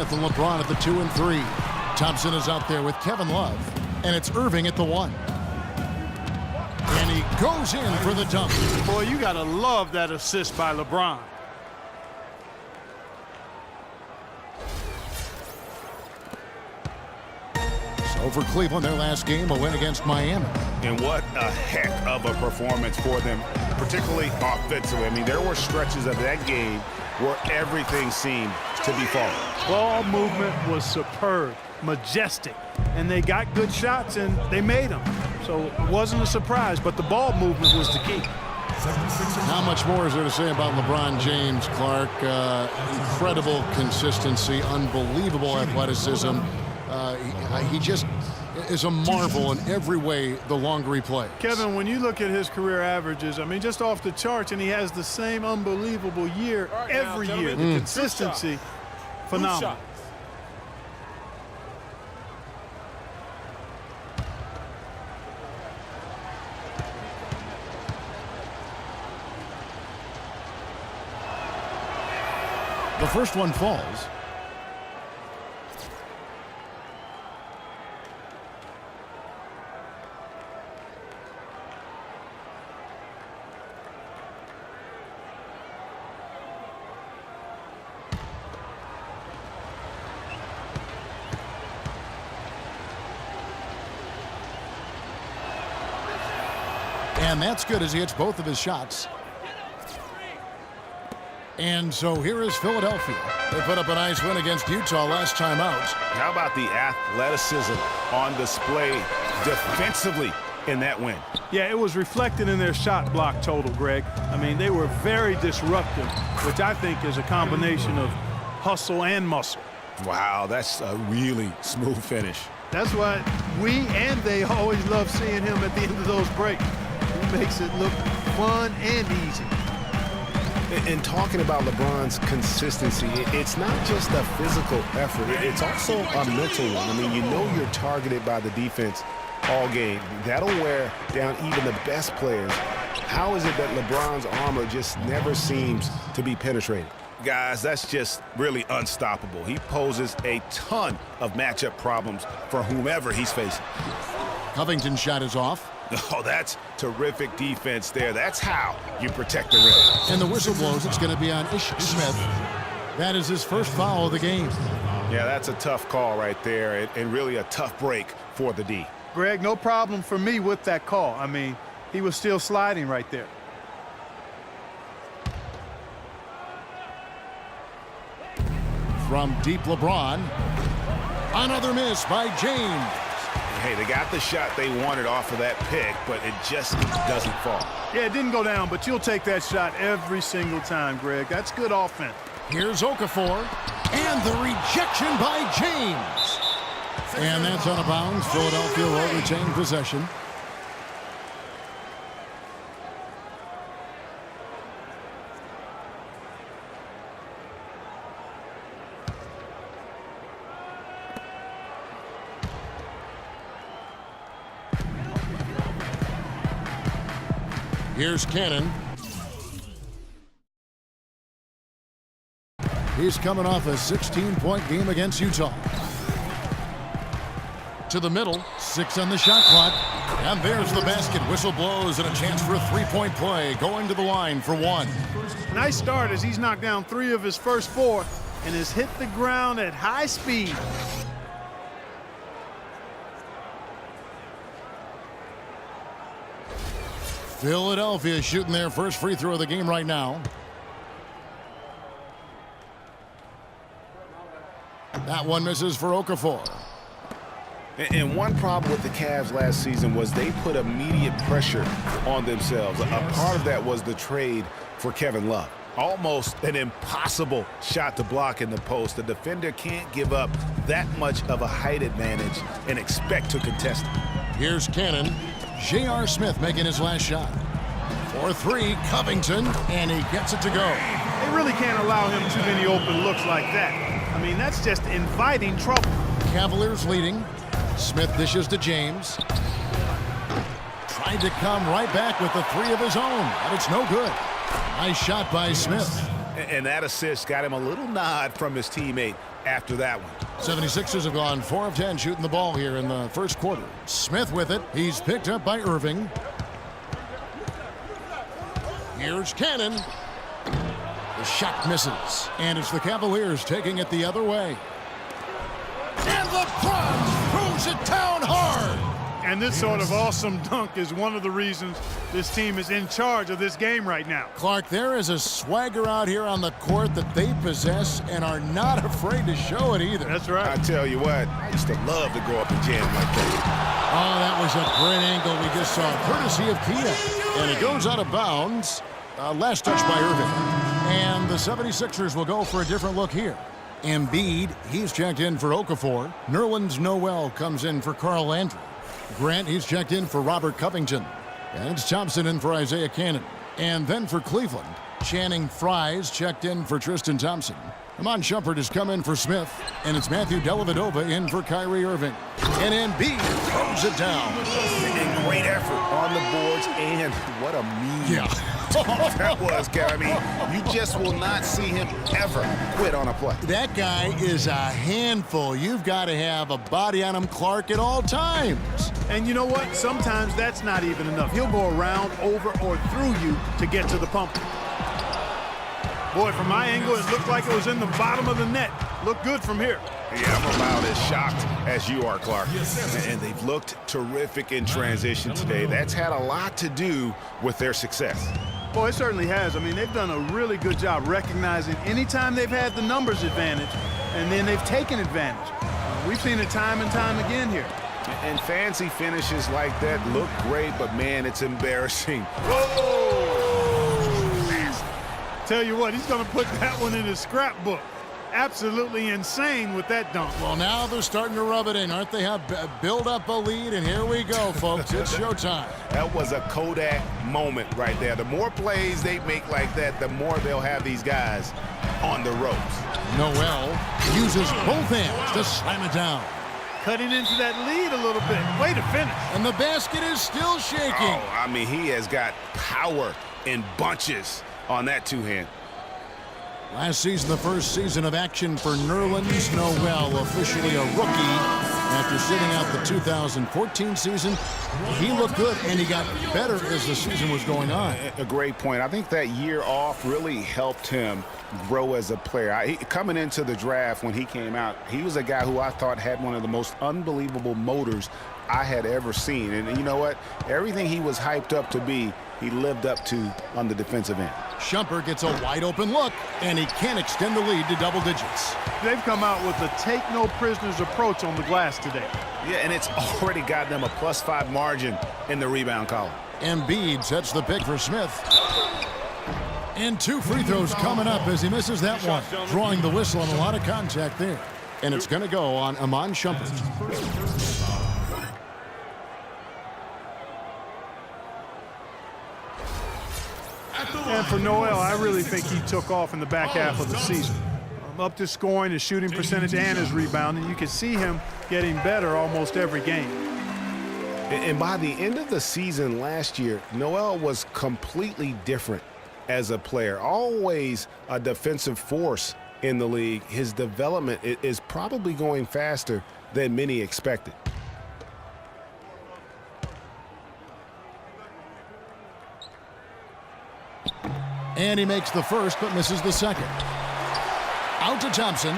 Jonathan LeBron at the 2 and 3. Thompson is out there with Kevin Love. And it's Irving at the 1. And he goes in for the dunk. Boy, you got to love that assist by LeBron. So for Cleveland, their last game, a win against Miami. And what a heck of a performance for them, particularly offensively. I mean, there were stretches of that game where everything seemed to be falling. Ball movement was superb, majestic, and they got good shots and they made them. So it wasn't a surprise, but the ball movement was the key. How much more is there to say about LeBron James, Clark? Incredible consistency, unbelievable athleticism. He just is a marvel in every way the longer he plays. Kevin, when you look at his career averages, I mean, just off the charts, and he has the same unbelievable year every year. The consistency, phenomenal. The first one falls. And that's good as he hits both of his shots. And so here is Philadelphia. They put up a nice win against Utah last time out. How about the athleticism on display defensively in that win? Yeah, it was reflected in their shot block total, Greg. I mean, they were very disruptive, which I think is a combination of hustle and muscle. Wow, that's a really smooth finish. That's why we and they always love seeing him at the end of those breaks. He makes it look fun and easy. And talking about LeBron's consistency, it's not just a physical effort. It's also a mental one. I mean, you know you're targeted by the defense all game. That'll wear down even the best players. How is it that LeBron's armor just never seems to be penetrated? Guys, that's just really unstoppable. He poses a ton of matchup problems for whomever he's facing. Covington's shot is off. Oh, that's terrific defense there. That's how you protect the rim. And the whistle blows. It's going to be on Ish Smith. That is his first foul of the game. Yeah, that's a tough call right there, and really a tough break for the D. Greg, no problem for me with that call. I mean, he was still sliding right there. From deep, LeBron. Another miss by James. Hey, they got the shot they wanted off of that pick, but it just doesn't fall. Yeah, it didn't go down, but you'll take that shot every single time, Greg. That's good offense. Here's Okafor. And the rejection by James. And that's out of bounds. Philadelphia will retain possession. Here's Cannon. He's coming off a 16-point game against Utah. To the middle, 6 on the shot clock. And there's the basket. Whistle blows and a chance for a three-point play. Going to the line for 1. Nice start as he's knocked down 3 of his first 4 and has hit the ground at high speed. Philadelphia shooting their first free throw of the game right now. That one misses for Okafor. And one problem with the Cavs last season was they put immediate pressure on themselves. A part of that was the trade for Kevin Love. Almost an impossible shot to block in the post. The defender can't give up that much of a height advantage and expect to contest it. Here's Cannon. J.R. Smith making his last shot. For 3, Covington, and he gets it to go. They really can't allow him too many open looks like that. I mean, that's just inviting trouble. Cavaliers leading. Smith dishes to James. Tried to come right back with the 3 of his own, but it's no good. Nice shot by Smith. And that assist got him a little nod from his teammate after that one. 76ers have gone 4 of 10 shooting the ball here in the first quarter. Smith with it. He's picked up by Irving. Here's Cannon. The shot misses. And it's the Cavaliers taking it the other way. And LeBron throws it down hard. And this sort of awesome dunk is one of the reasons this team is in charge of this game right now. Clark, there is a swagger out here on the court that they possess and are not afraid to show it either. That's right. I tell you what, I used to love to go up and jam like that. Oh, that was a great angle we just saw, courtesy of Kia. And it goes out of bounds. Last touch by Irving. And the 76ers will go for a different look here. Embiid, he's checked in for Okafor. Nerlens Noel comes in for Carl Landry. Grant, he's checked in for Robert Covington. And it's Thompson in for Isaiah Cannon. And then for Cleveland, Channing Frye's checked in for Tristan Thompson. Iman Shumpert has come in for Smith. And it's Matthew Dellavedova in for Kyrie Irving. And Embiid throws it down. And great effort on the boards, and what a mean that was, Kevin. I mean, you just will not see him ever quit on a play. That guy is a handful. You've got to have a body on him, Clark, at all times. And you know what? Sometimes that's not even enough. He'll go around, over, or through you to get to the pump. Boy, from my angle, it looked like it was in the bottom of the net. Looked good from here. Yeah, I'm about as shocked as you are, Clark. And they've looked terrific in transition today. That's had a lot to do with their success. Boy, it certainly has. I mean, they've done a really good job recognizing anytime they've had the numbers advantage, and then they've taken advantage. We've seen it time and time again here. And fancy finishes like that look great, but, man, it's embarrassing. Whoa! Tell you what, he's going to put that one in his scrapbook. Absolutely insane with that dunk. Well, now they're starting to rub it in, aren't they? Have build up a lead, and here we go, folks. It's showtime. That was a Kodak moment right there. The more plays they make like that, the more they'll have these guys on the ropes. Noel uses both hands to slam it down. Cutting into that lead a little bit. Way to finish. And the basket is still shaking. Oh, I mean, he has got power in bunches on that two-hand. Last season, the first season of action for Nerlens Noel, officially a rookie. After sitting out the 2014 season, he looked good, and he got better as the season was going on. A great point. I think that year off really helped him grow as a player. Coming into the draft when he came out, he was a guy who I thought had one of the most unbelievable motors I had ever seen. And you know what? Everything he was hyped up to be, he lived up to on the defensive end. Shumpert gets a wide-open look, and he can't extend the lead to double digits. They've come out with a take-no-prisoners approach on the glass today. Yeah, and it's already got them a +5 margin in the rebound column. Embiid sets the pick for Smith. And 2 free throws coming up as he misses that one, drawing the whistle on a lot of contact there. And it's going to go on Iman Shumpert. And for Noel, I really think he took off in the back half of the season. Up to scoring, his shooting percentage, and his rebounding. You can see him getting better almost every game. And by the end of the season last year, Noel was completely different as a player. Always a defensive force in the league. His development is probably going faster than many expected. And he makes the first, but misses the second. Out to Thompson.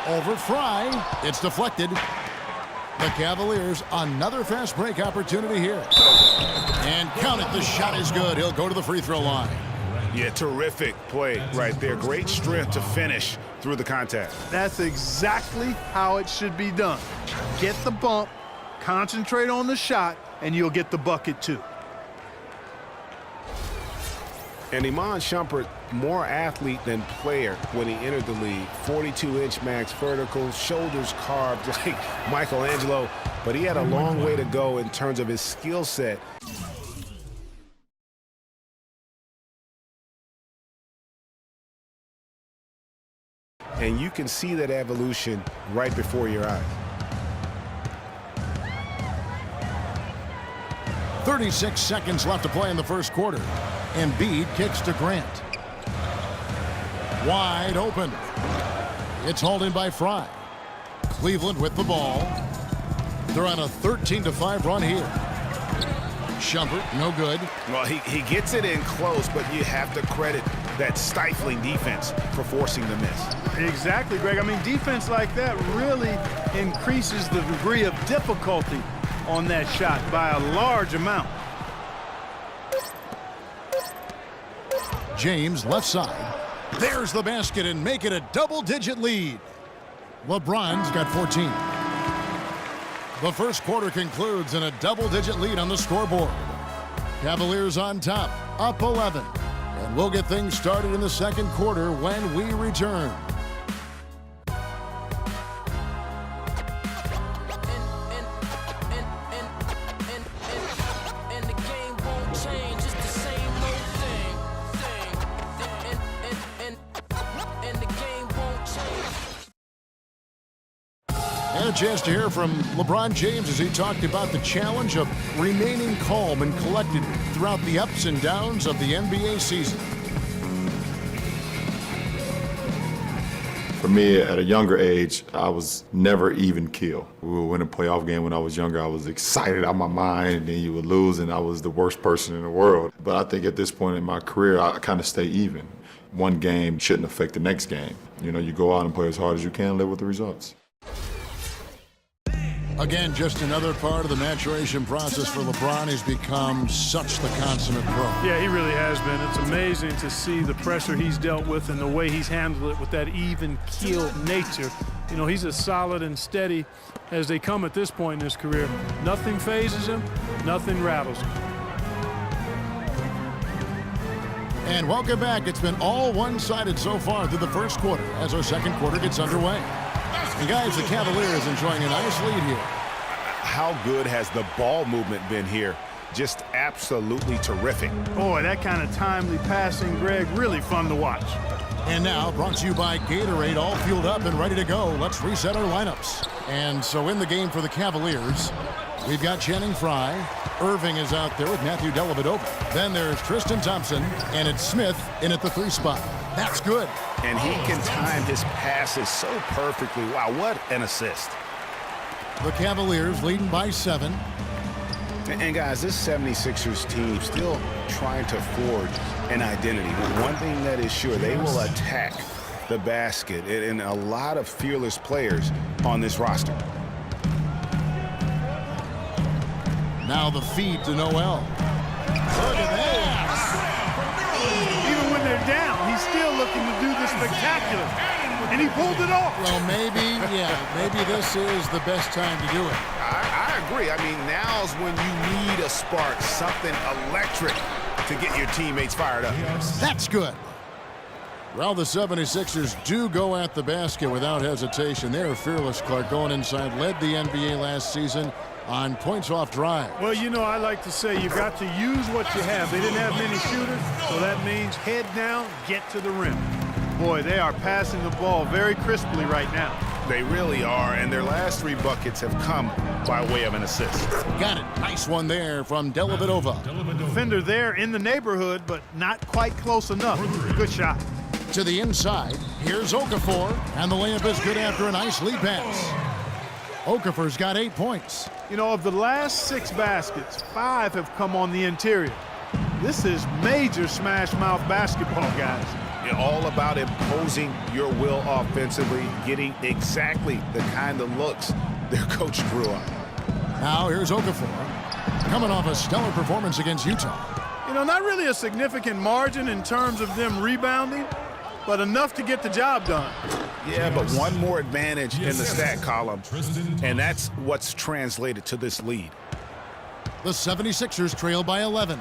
Over Frye. It's deflected. The Cavaliers, another fast break opportunity here. And count it, the shot is good. He'll go to the free throw line. Yeah, terrific play right there. Great strength to finish through the contact. That's exactly how it should be done. Get the bump, concentrate on the shot, and you'll get the bucket too. And Iman Shumpert, more athlete than player when he entered the league. 42-inch max vertical, shoulders carved like Michelangelo. But he had a long way to go in terms of his skill set. And you can see that evolution right before your eyes. 36 seconds left to play in the first quarter. Embiid kicks to Grant. Wide open. It's hauled in by Fry. Cleveland with the ball. They're on a 13-5 run here. Shumpert, no good. Well, he gets it in close, but you have to credit that stifling defense for forcing the miss. Exactly, Greg. I mean, defense like that really increases the degree of difficulty on that shot by a large amount. James, left side. There's the basket and make it a double-digit lead. LeBron's got 14. The first quarter concludes in a double-digit lead on the scoreboard. Cavaliers on top, up 11. And we'll get things started in the second quarter when we return. And a chance to hear from LeBron James as he talked about the challenge of remaining calm and collected throughout the ups and downs of the NBA season. For me, at a younger age, I was never even keel. We would win a playoff game when I was younger. I was excited out of my mind, and then you would lose, and I was the worst person in the world. But I think at this point in my career, I kind of stay even. One game shouldn't affect the next game. You know, you go out and play as hard as you can, live with the results. Again, just another part of the maturation process for LeBron. He's become such the consummate pro. Yeah, he really has been. It's amazing to see the pressure he's dealt with and the way he's handled it with that even keel nature. You know, he's as solid and steady as they come at this point in his career. Nothing phases him, nothing rattles him. And welcome back. It's been all one-sided so far through the first quarter as our second quarter gets underway. And guys, the Cavaliers enjoying a nice lead here. How good has the ball movement been here? Just absolutely terrific. Boy, that kind of timely passing, Greg, really fun to watch. And now, brought to you by Gatorade, all fueled up and ready to go. Let's reset our lineups. And so in the game for the Cavaliers, we've got Channing Frye. Irving is out there with Matthew Dellavedova. Then there's Tristan Thompson, and it's Smith in at the 3 spot. That's good. And he can time his passes so perfectly. Wow, what an assist. The Cavaliers leading by 7. And guys, this 76ers team still trying to forge an identity. But one thing that is sure, they will attack the basket, and a lot of fearless players on this roster. Now the feed to Noel. Look at that. Even when they're down, he's still looking to do the spectacular. And he pulled it off. Well, maybe this is the best time to do it. I agree. I mean, now's when you need a spark, something electric to get your teammates fired up. That's good. Well, the 76ers do go at the basket without hesitation. They're fearless, Clark, going inside. Led the NBA last season on points off drive. Well, you know, I like to say you've got to use what you have. They didn't have many shooters, so that means head down, get to the rim. Boy, they are passing the ball very crisply right now. They really are, and their last 3 buckets have come by way of an assist. Got it. Nice one there from Dellavedova. Defender there in the neighborhood, but not quite close enough. Good shot. To the inside, here's Okafor, and the layup is good after a nice lead pass. Okafor's got 8 points. You know, of the last 6 baskets, 5 have come on the interior. This is major smash-mouth basketball, guys. You're all about imposing your will offensively, getting exactly the kind of looks their coach drew up. Now here's Okafor, coming off a stellar performance against Utah. You know, not really a significant margin in terms of them rebounding, but enough to get the job done. Yeah, but one more advantage in the stat column, and that's what's translated to this lead. The 76ers trail by 11.